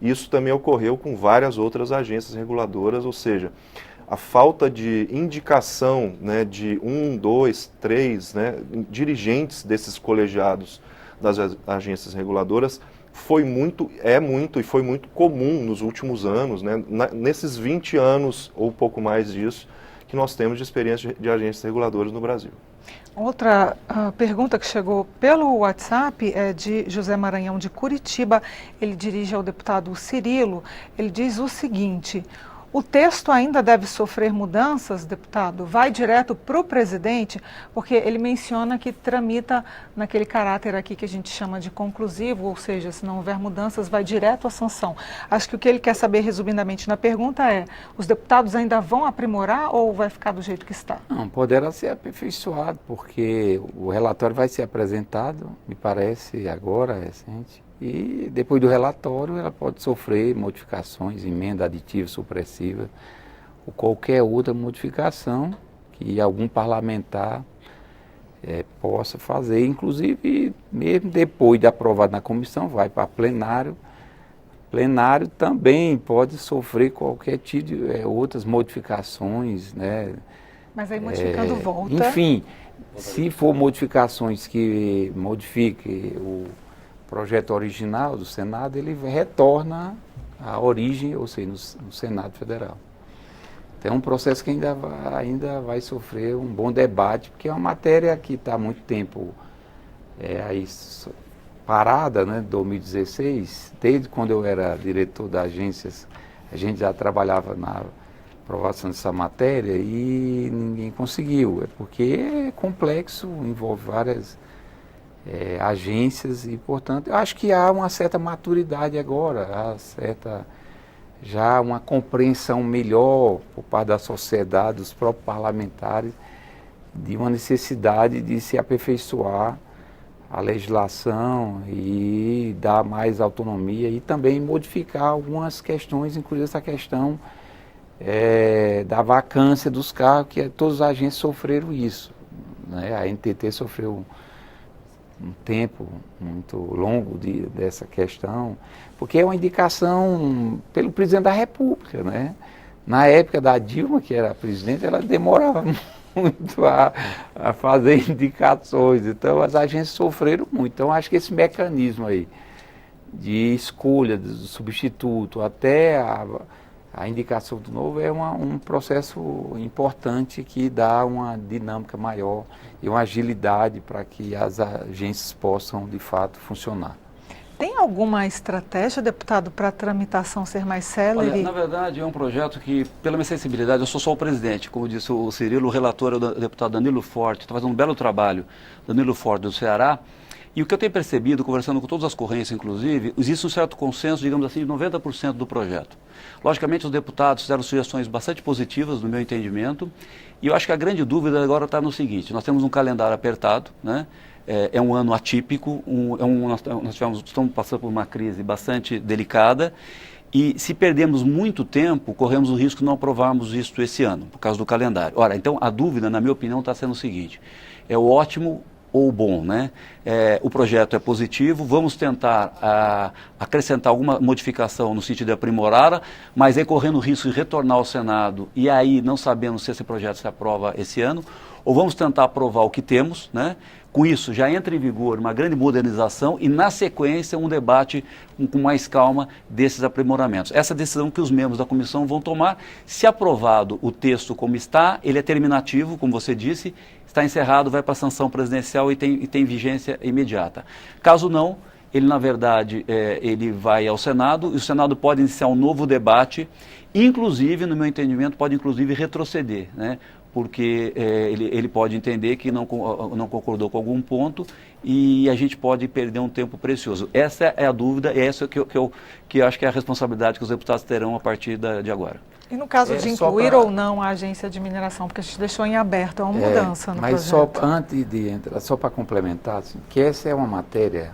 Isso também ocorreu com várias outras agências reguladoras, ou seja, a falta de indicação, né, de 1, 2, 3, né, dirigentes desses colegiados das agências reguladoras foi muito comum nos últimos anos, né, nesses 20 anos ou pouco mais disso que nós temos de experiência de agências reguladoras no Brasil. Outra pergunta que chegou pelo WhatsApp é de José Maranhão, de Curitiba. Ele dirige ao deputado Cirilo. Ele diz o seguinte: o texto ainda deve sofrer mudanças, deputado? Vai direto para o presidente? Porque ele menciona que tramita naquele caráter aqui que a gente chama de conclusivo, ou seja, se não houver mudanças, vai direto à sanção. Acho que o que ele quer saber resumidamente na pergunta é: os deputados ainda vão aprimorar ou vai ficar do jeito que está? Não, poderá ser aperfeiçoado, porque o relatório vai ser apresentado, me parece, agora, recente. E depois do relatório ela pode sofrer modificações, emenda aditiva, supressiva, ou qualquer outra modificação que algum parlamentar possa fazer, inclusive mesmo depois de aprovado na comissão, vai para plenário. Plenário também pode sofrer qualquer tipo de outras modificações, né? Mas aí modificando volta. Enfim, se for modificações que modifiquem o projeto original do Senado, ele retorna à origem, ou seja, no Senado Federal. Então é um processo que ainda vai sofrer um bom debate, porque é uma matéria que está há muito tempo aí parada, né, 2016, desde quando eu era diretor da agências, a gente já trabalhava na aprovação dessa matéria e ninguém conseguiu. É porque é complexo, envolve várias agências e, portanto, eu acho que há uma certa maturidade agora, já uma compreensão melhor por parte da sociedade, dos próprios parlamentares, de uma necessidade de se aperfeiçoar a legislação e dar mais autonomia e também modificar algumas questões, inclusive essa questão da vacância dos cargos, que todos os agentes sofreram isso, né? A NTT sofreu um tempo muito longo dessa questão, porque é uma indicação pelo presidente da República, né? Na época da Dilma, que era a presidente, ela demorava muito a fazer indicações, então as agências sofreram muito. Então acho que esse mecanismo aí de escolha do substituto até a indicação do novo é um processo importante que dá uma dinâmica maior e uma agilidade para que as agências possam de fato funcionar. Tem alguma estratégia, deputado, para a tramitação ser mais célere? Olha, na verdade, é um projeto que, pela minha sensibilidade, eu sou só o presidente. Como disse o Cirilo, o relator é o deputado Danilo Forte, está fazendo um belo trabalho, Danilo Forte do Ceará. E o que eu tenho percebido, conversando com todas as correntes, inclusive, existe um certo consenso, digamos assim, de 90% do projeto. Logicamente, os deputados fizeram sugestões bastante positivas, no meu entendimento, e eu acho que a grande dúvida agora está no seguinte: nós temos um calendário apertado, né? É um ano atípico, estamos passando por uma crise bastante delicada, e se perdemos muito tempo, corremos o risco de não aprovarmos isso esse ano, por causa do calendário. Ora, então a dúvida, na minha opinião, está sendo o seguinte: é o ótimo ou bom, né? O projeto é positivo, vamos tentar acrescentar alguma modificação no sentido de aprimorá-la, mas aí correndo o risco de retornar ao Senado e aí não sabemos se esse projeto se aprova esse ano, ou vamos tentar aprovar o que temos, né? Com isso já entra em vigor uma grande modernização e na sequência um debate com mais calma desses aprimoramentos. Essa decisão que os membros da comissão vão tomar, se aprovado o texto como está, ele é terminativo, como você disse, está encerrado, vai para a sanção presidencial e tem vigência imediata. Caso não, ele na verdade ele vai ao Senado e o Senado pode iniciar um novo debate, inclusive, no meu entendimento, pode inclusive retroceder, né? Porque ele pode entender que não concordou com algum ponto e a gente pode perder um tempo precioso. Essa é a dúvida e essa que eu acho que é a responsabilidade que os deputados terão a partir de agora. E no caso de incluir ou não a agência de mineração, porque a gente deixou em aberto, é uma mudança no projeto. Mas só antes de entrar, só para complementar, assim, que essa é uma matéria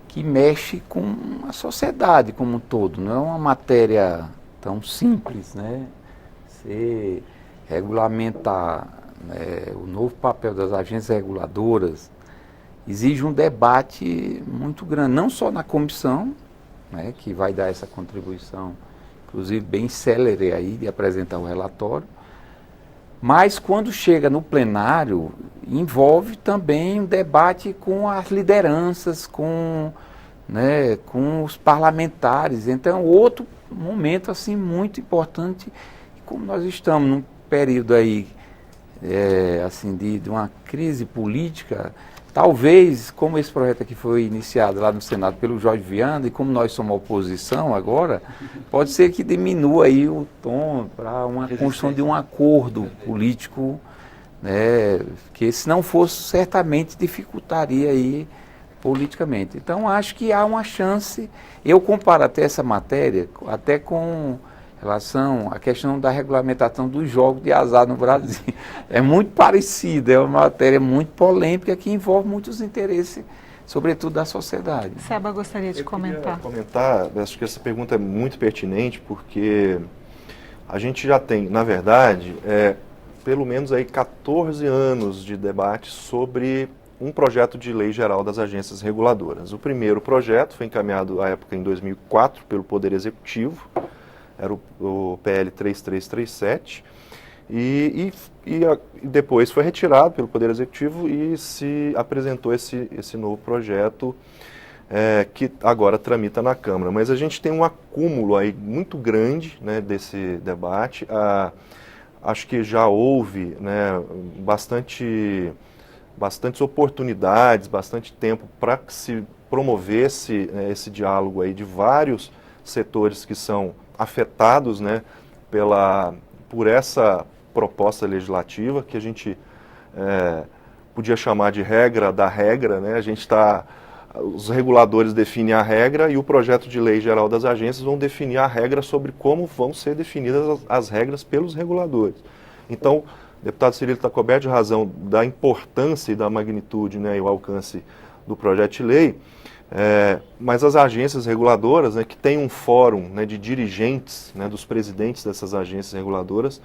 que mexe com a sociedade como um todo, não é uma matéria tão simples, né? Você regulamentar, né, o novo papel das agências reguladoras exige um debate muito grande, não só na comissão, né, que vai dar essa contribuição, inclusive bem célere aí, de apresentar o relatório, mas quando chega no plenário, envolve também um debate com as lideranças, com os parlamentares. Então, outro momento assim muito importante, como nós estamos num período aí assim de uma crise política, talvez, como esse projeto aqui foi iniciado lá no Senado pelo Jorge Viana, e como nós somos oposição agora, pode ser que diminua aí o tom para uma construção de um acordo político, né, que se não fosse, certamente dificultaria aí politicamente. Então, acho que há uma chance, eu comparo até essa matéria, até com relação à questão da regulamentação dos jogos de azar no Brasil. É muito parecida, é uma matéria muito polêmica que envolve muitos interesses, sobretudo da sociedade. Seba gostaria de comentar. Acho que essa pergunta é muito pertinente, porque A gente já tem, na verdade, pelo menos aí 14 anos de debate sobre um projeto de lei geral das agências reguladoras. O primeiro projeto foi encaminhado à época em 2004 pelo Poder Executivo, era o PL 3337, e depois foi retirado pelo Poder Executivo e se apresentou esse novo projeto que agora tramita na Câmara. Mas a gente tem um acúmulo aí muito grande, né, desse debate. Acho que já houve, né, bastantes oportunidades, bastante tempo para que se promovesse esse diálogo aí de vários setores que são afetados, né, por essa proposta legislativa, que a gente podia chamar de regra da regra, né? Os reguladores definem a regra e o projeto de lei geral das agências vão definir a regra sobre como vão ser definidas as regras pelos reguladores. Então, o deputado Cirilo está coberto de razão da importância e da magnitude, né, e o alcance do projeto de lei, mas as agências reguladoras, né, que têm um fórum, né, de dirigentes, né, dos presidentes dessas agências reguladoras,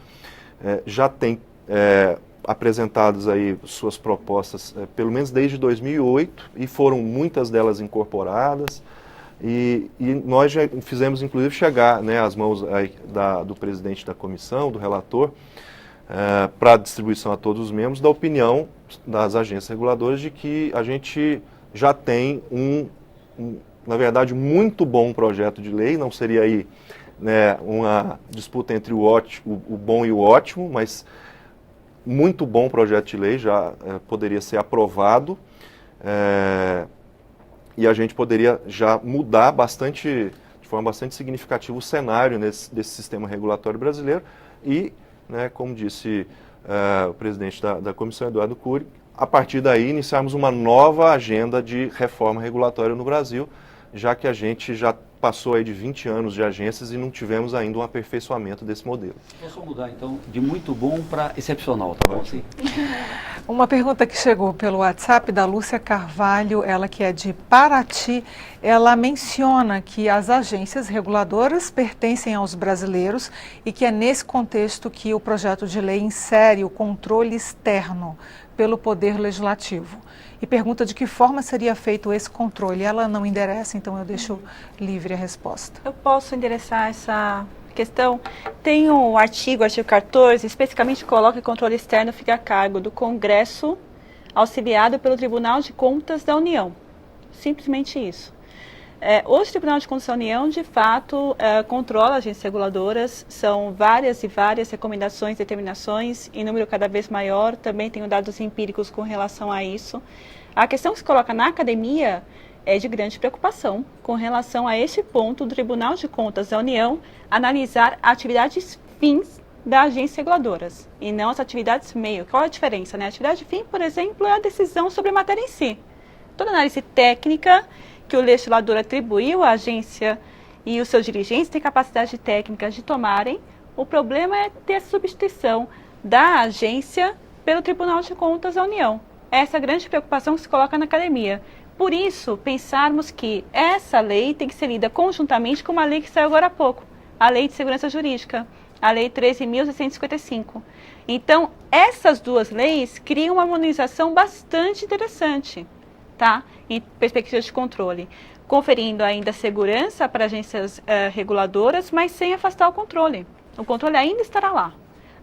já têm apresentadas aí suas propostas, pelo menos desde 2008, e foram muitas delas incorporadas, e nós já fizemos inclusive chegar, né, às mãos aí do presidente da comissão, do relator, para distribuição a todos os membros, da opinião das agências reguladoras de que a gente já tem na verdade, muito bom projeto de lei. Não seria aí, né, uma disputa entre o bom e o ótimo, mas muito bom projeto de lei, já poderia ser aprovado, e a gente poderia já mudar de forma bastante significativa o cenário desse sistema regulatório brasileiro e, né, como disse o presidente da comissão, Eduardo Cury, a partir daí iniciarmos uma nova agenda de reforma regulatória no Brasil, já que a gente já passou aí de 20 anos de agências e não tivemos ainda um aperfeiçoamento desse modelo. Posso mudar então de muito bom para excepcional, tá bom? Sim. Uma pergunta que chegou pelo WhatsApp da Lúcia Carvalho, ela que é de Paraty, ela menciona que as agências reguladoras pertencem aos brasileiros e que é nesse contexto que o projeto de lei insere o controle externo pelo Poder Legislativo. E pergunta de que forma seria feito esse controle. Ela não endereça, então eu deixo livre a resposta. Eu posso endereçar essa questão. Tem um artigo 14, especificamente coloca que o controle externo fica a cargo do Congresso, auxiliado pelo Tribunal de Contas da União. Simplesmente isso. Hoje o Tribunal de Contas da União, de fato, controla agências reguladoras, são várias e várias recomendações, determinações, em número cada vez maior, também tenho dados empíricos com relação a isso. A questão que se coloca na academia é de grande preocupação com relação a esse ponto do Tribunal de Contas da União analisar atividades fins das agências reguladoras e não as atividades meio. Qual é a diferença, né? A atividade fim, por exemplo, é a decisão sobre a matéria em si. Toda análise técnica que o legislador atribuiu à agência e os seus dirigentes têm capacidade técnica de tomarem. O problema é ter a substituição da agência pelo Tribunal de Contas da União. Essa é a grande preocupação que se coloca na academia. Por isso, pensarmos que essa lei tem que ser lida conjuntamente com uma lei que saiu agora há pouco, a Lei de Segurança Jurídica, a Lei 13.655. Então, essas duas leis criam uma harmonização bastante interessante, tá? Em perspectivas de controle, conferindo ainda segurança para agências reguladoras, mas sem afastar o controle. O controle ainda estará lá.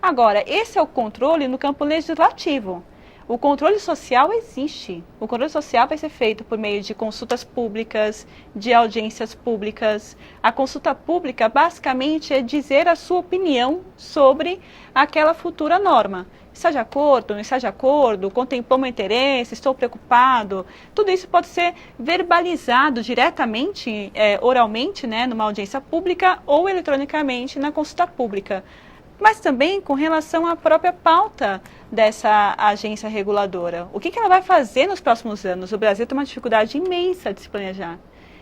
Agora, esse é o controle no campo legislativo. O controle social existe. O controle social vai ser feito por meio de consultas públicas, de audiências públicas. A consulta pública, basicamente, é dizer a sua opinião sobre aquela futura norma. Está de acordo, não está de acordo, contemplou meu interesse, estou preocupado. Tudo isso pode ser verbalizado diretamente, oralmente, né, numa audiência pública ou eletronicamente na consulta pública. Mas também com relação à própria pauta dessa agência reguladora. O que ela vai fazer nos próximos anos? O Brasil tem uma dificuldade imensa de se planejar.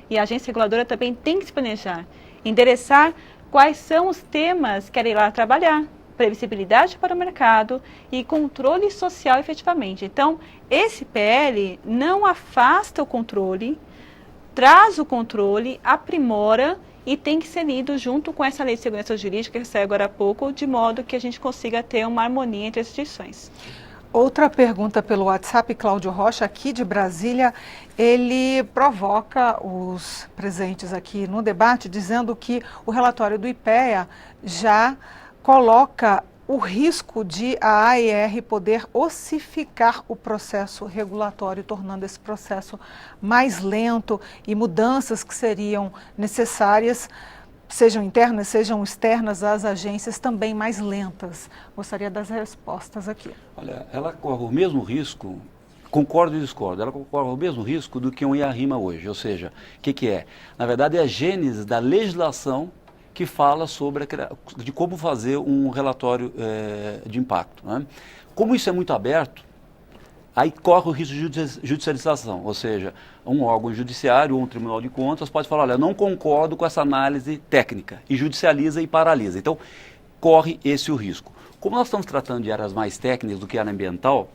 E a agência reguladora também tem que se planejar. Endereçar quais são os temas que ela irá trabalhar. Previsibilidade para o mercado e controle social efetivamente. Então, esse PL não afasta o controle, traz o controle, aprimora e tem que ser lido junto com essa lei de segurança jurídica que saiu agora há pouco, de modo que a gente consiga ter uma harmonia entre as instituições. Outra pergunta pelo WhatsApp, Cláudio Rocha, aqui de Brasília, ele provoca os presentes aqui no debate, dizendo que o relatório do IPEA já coloca o risco de a AIR poder ossificar o processo regulatório, tornando esse processo mais lento e mudanças que seriam necessárias, sejam internas, sejam externas, às agências também mais lentas. Gostaria das respostas aqui. Olha, ela corre o mesmo risco, concordo e discordo, ela corre o mesmo risco do que um IARIMA hoje, ou seja, o que é? Na verdade é a gênese da legislação que fala sobre de como fazer um relatório de impacto, né? Como isso é muito aberto, aí corre o risco de judicialização, ou seja, um órgão judiciário ou um tribunal de contas pode falar, olha, não concordo com essa análise técnica, e judicializa e paralisa. Então, corre esse o risco. Como nós estamos tratando de áreas mais técnicas do que área ambiental,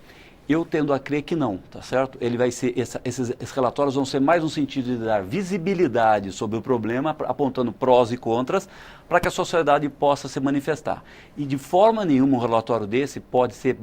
eu tendo a crer que não, tá certo? Ele vai ser, esses relatórios vão ser mais no sentido de dar visibilidade sobre o problema, apontando prós e contras, para que a sociedade possa se manifestar. E de forma nenhuma um relatório desse pode ser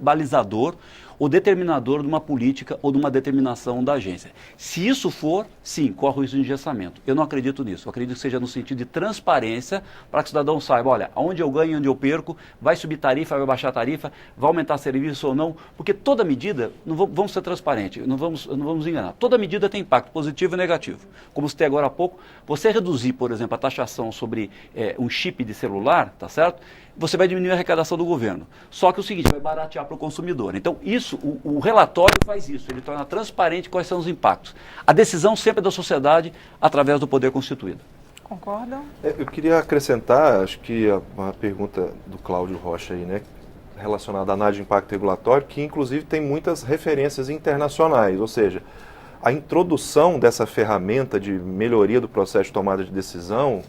balizador ou determinador de uma política ou de uma determinação da agência. Se isso for, sim, corre o risco de engessamento. Eu não acredito nisso. Eu acredito que seja no sentido de transparência, para que o cidadão saiba, olha, onde eu ganho, onde eu perco, vai subir tarifa, vai baixar tarifa, vai aumentar serviço ou não, porque toda medida, vamos ser transparentes, não vamos enganar, toda medida tem impacto positivo e negativo. Como citei agora há pouco, você reduzir, por exemplo, a taxação sobre um chip de celular, tá certo? Você vai diminuir a arrecadação do governo. Só que o seguinte, vai baratear para o consumidor. Então, isso, o relatório faz isso, ele torna transparente quais são os impactos. A decisão sempre é da sociedade através do poder constituído. Concordam? Eu queria acrescentar, acho que uma pergunta do Cláudio Rocha aí, né, relacionada à análise de impacto regulatório, que inclusive tem muitas referências internacionais, ou seja, a introdução dessa ferramenta de melhoria do processo de tomada de decisão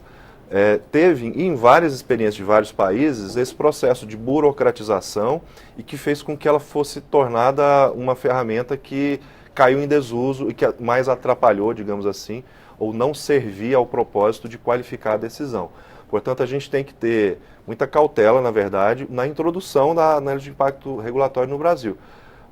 teve, em várias experiências de vários países, esse processo de burocratização e que fez com que ela fosse tornada uma ferramenta que caiu em desuso e que mais atrapalhou, digamos assim, ou não servia ao propósito de qualificar a decisão. Portanto, a gente tem que ter muita cautela, na verdade, na introdução da análise de impacto regulatório no Brasil.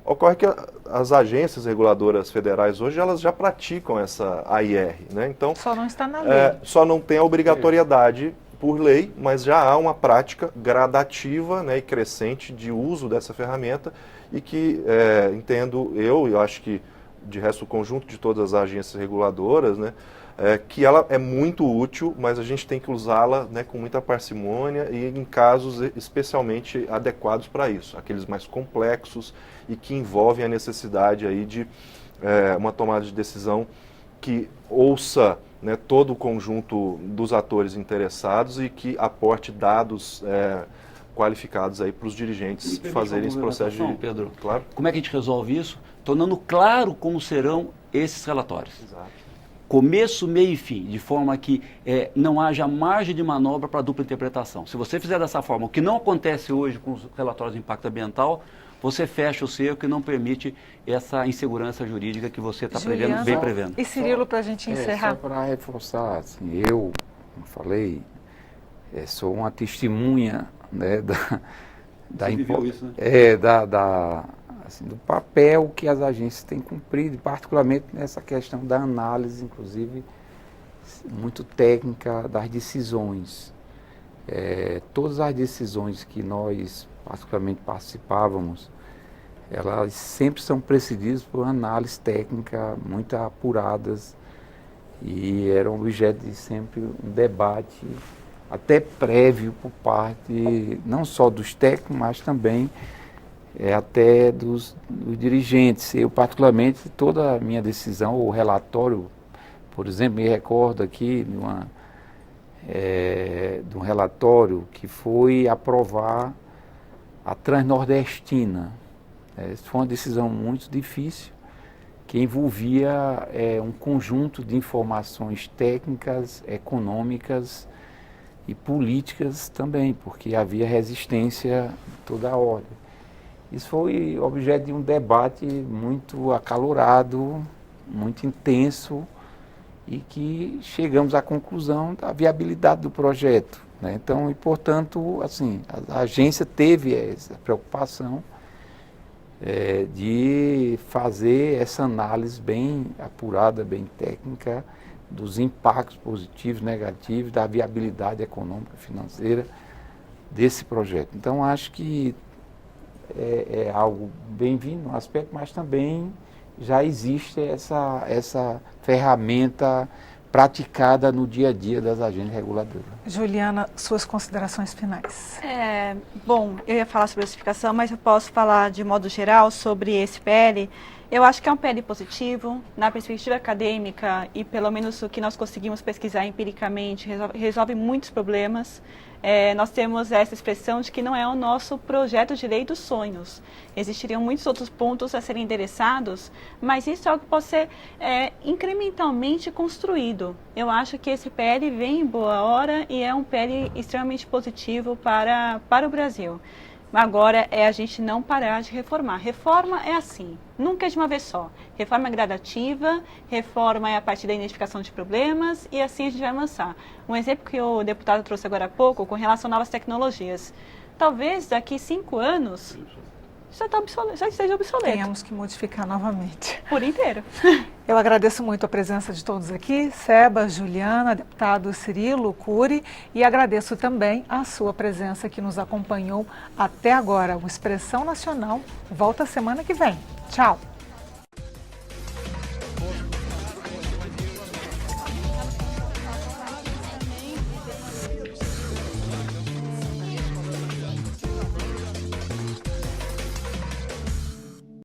Ocorre que as agências reguladoras federais hoje, elas já praticam essa AIR, né? Então, só não está na lei. Só não tem a obrigatoriedade por lei, mas já há uma prática gradativa, né, e crescente de uso dessa ferramenta e que, entendo eu acho que, de resto, o conjunto de todas as agências reguladoras, né, que ela é muito útil, mas a gente tem que usá-la, né, com muita parcimônia e em casos especialmente adequados para isso, aqueles mais complexos e que envolvem a necessidade aí de uma tomada de decisão que ouça, né, todo o conjunto dos atores interessados e que aporte dados qualificados aí para os dirigentes fazerem esse processo de... Pedro, claro. Como é que a gente resolve isso? Tornando claro como serão esses relatórios. Exato. Começo, meio e fim, de forma que não haja margem de manobra para dupla interpretação. Se você fizer dessa forma, o que não acontece hoje com os relatórios de impacto ambiental, você fecha o cerco e não permite essa insegurança jurídica que você está bem prevendo. E Cirilo, para a gente encerrar. Só para reforçar, assim, eu, como falei, sou uma testemunha, né, do papel que as agências têm cumprido, particularmente nessa questão da análise, inclusive, muito técnica das decisões. Todas as decisões que nós, particularmente, participávamos, elas sempre são precedidas por análise técnica muito apuradas e eram objeto de sempre um debate até prévio por parte não só dos técnicos, mas também até dos dirigentes. Eu, particularmente, toda a minha decisão, o relatório, por exemplo, me recordo aqui de um relatório que foi aprovar a Transnordestina. Essa foi uma decisão muito difícil, que envolvia um conjunto de informações técnicas, econômicas e políticas também, porque havia resistência toda a ordem. Isso foi objeto de um debate muito acalorado, muito intenso e que chegamos à conclusão da viabilidade do projeto, né? Então, e portanto, assim, a agência teve essa preocupação de fazer essa análise bem apurada, bem técnica, dos impactos positivos, negativos, da viabilidade econômica, financeira desse projeto. Então, acho que é algo bem-vindo no aspecto, mas também já existe essa ferramenta praticada no dia a dia das agências reguladoras. Juliana, suas considerações finais. Bom, eu ia falar sobre a especificação, mas eu posso falar de modo geral sobre esse PL. Eu acho que é um PL positivo, na perspectiva acadêmica, e pelo menos o que nós conseguimos pesquisar empiricamente, resolve muitos problemas. Nós temos essa expressão de que não é o nosso projeto de lei dos sonhos. Existiriam muitos outros pontos a serem endereçados, mas isso é algo que pode ser incrementalmente construído. Eu acho que esse PL vem em boa hora e é um PL extremamente positivo para o Brasil. Agora é a gente não parar de reformar. Reforma é assim, nunca é de uma vez só. Reforma é gradativa, reforma é a partir da identificação de problemas e assim a gente vai avançar. Um exemplo que o deputado trouxe agora há pouco com relação a novas tecnologias. Talvez daqui 5 anos já esteja obsoleto. Tenhamos que modificar novamente. Por inteiro. Eu agradeço muito a presença de todos aqui, Seba, Juliana, deputado Cirilo Cury, e agradeço também a sua presença que nos acompanhou até agora. O Expressão Nacional volta semana que vem. Tchau!